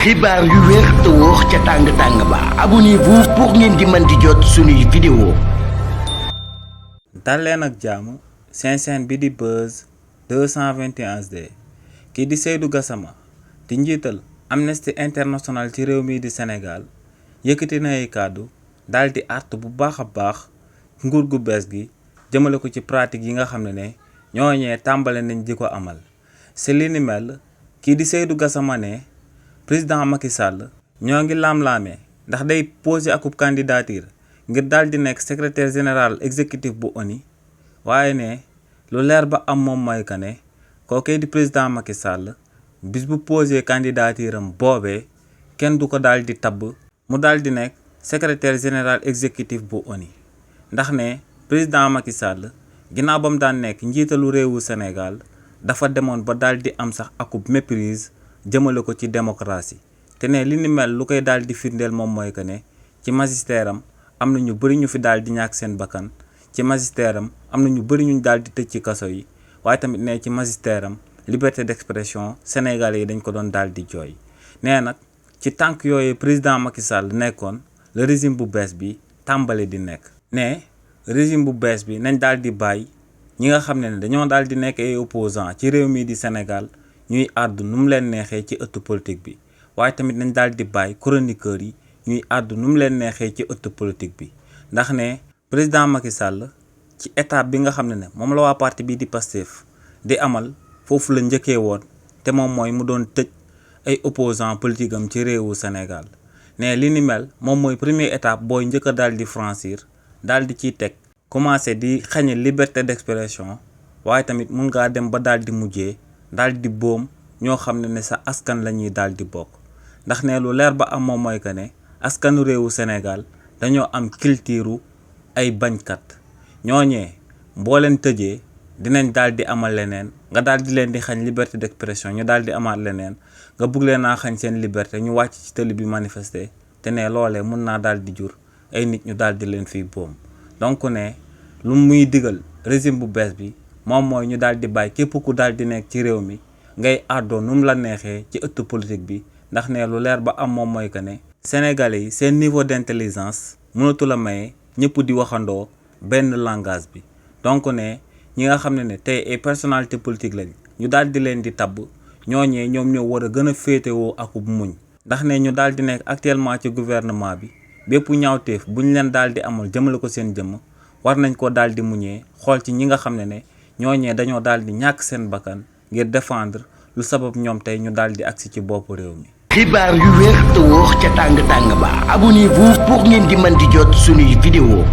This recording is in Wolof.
xibaar yu wér te wóor ca tàng-tàng ba abonnez-vous pour ngeen di mën di jot suñuy vidéo. dal leen ak jàmm seen chaîne bi di Buzz 221 HD kii di Seydou Gassama di njiital Amnesty International ci réew mi di Sénégal yëkkati na ay kàddu daal di artu bu baax a baax nguur gu bees gi jëmale ko ci pratique yi nga xam ne ñooñee tàmbale nañ di ko amal si li ni mel kii di Seydou Gassama ne président Macky Sall ñoo ngi laam-laamee ndax day posé akub candidature ngir daal di nekk secrétaire général exécutif bu ONU waaye ne lu leer ba am moom mooy que ne kookee di président Macky Sall bis bu posé candidature am boobee kenn du ko daal di tabb mu daal di nekk secrétaire général exécutif bu ONU ndax ne président Macky Sall ginnaaw ba mu daan nekk njiitalu réewu Sénégal dafa demoon ba daal di am sax akub méprise jëmale ko ci démocratie te ne li ni mel lu koy daal di firndeel moom mooy que ne ci magistère am na ñu bëri ñu fi daal di ñàkk seen bakkan ci magistère am na ñu bëri ñu daal di tëj ci kaso yi waaye tamit ne ci magistère liberté d'expression sénégalais yi dañ ko doon daal di jooy nee nag ci tànk yooyu président Macky Sall nekkoon le régime bu bees bi tàmbali di nekk ne régime bu bees bi nañ daal di bàyyi ñi nga xam ne dañoo daal di nekk ay opposants ci réew mi di Sénégal ñuy àddu nu mu leen neexee ci ëttu politique bi waaye tamit nañ daal di bàyyi chroniqueurs yi ñuy àddu nu mu leen neexee ci ëttu politique bi ndax ne président Macky Sall ci étape bi nga xam ne moom la waa parti bii di Pastef di amal foofu la njëkkee woon te moom mooy mu doon tëj ay opposants politique am ci réewu Sénégal ne li ni mel moom mooy première étape booy njëkk a daal di franchir daal di ciy teg commencé di xañe liberté d'expression waaye tamit mun ngaa dem ba daal di mujjee daal di boom ñoo xam ne sa askan la ñuy daal di bokk ndax ne lu leer ba am moom mooy que ne askanu réewu Sénégal dañoo am culture ay bañkat ñooñee boo leen tëjee dinañ daal di amal leneen nga daal di leen di xañ liberté d'expression ñu daal di amaat leneen nga bugg leen naa xañ seen liberté ñu wàcc ci télé bi manifester te ne loolee mun naa daal di jur ay nit ñu daal di leen fiy boom donc ne lu muy digal régime bu bees bi moom mooy ñu daal di bàyyi képp ku daal di nekk ci réew mi ngay àddoo nu mu la neexee ci ëttu politique bi ndax ne lu leer ba am moom mooy que ne sénégalais yi seen niveau d'intelligence mënatu la maye ñëpp di waxandoo benn langage bi donc ne ñi nga xam ne tey ay personnalité politique lañ ñu daal di leen di tabb ñooñee ñoom ñoo war a gën a féetewoo akub muñ ndax ne ñu daal di nekk actuellement ci gouvernement bi bépp ñaawteef bu ñu leen daal di amal jëmale ko seen jëmm war nañ ko daal di muñee xool ci ñi nga xam ne ñooñee dañoo daal di ñàkk seen bakkan ngir défendre lu sabab ñoom tey ñu daal di agsi ci bopp réew mi. xibaar yu wér te wóor ca tàng-tàng ba abonnez-vous pour ngeen di mën di jot suñuy vidéo.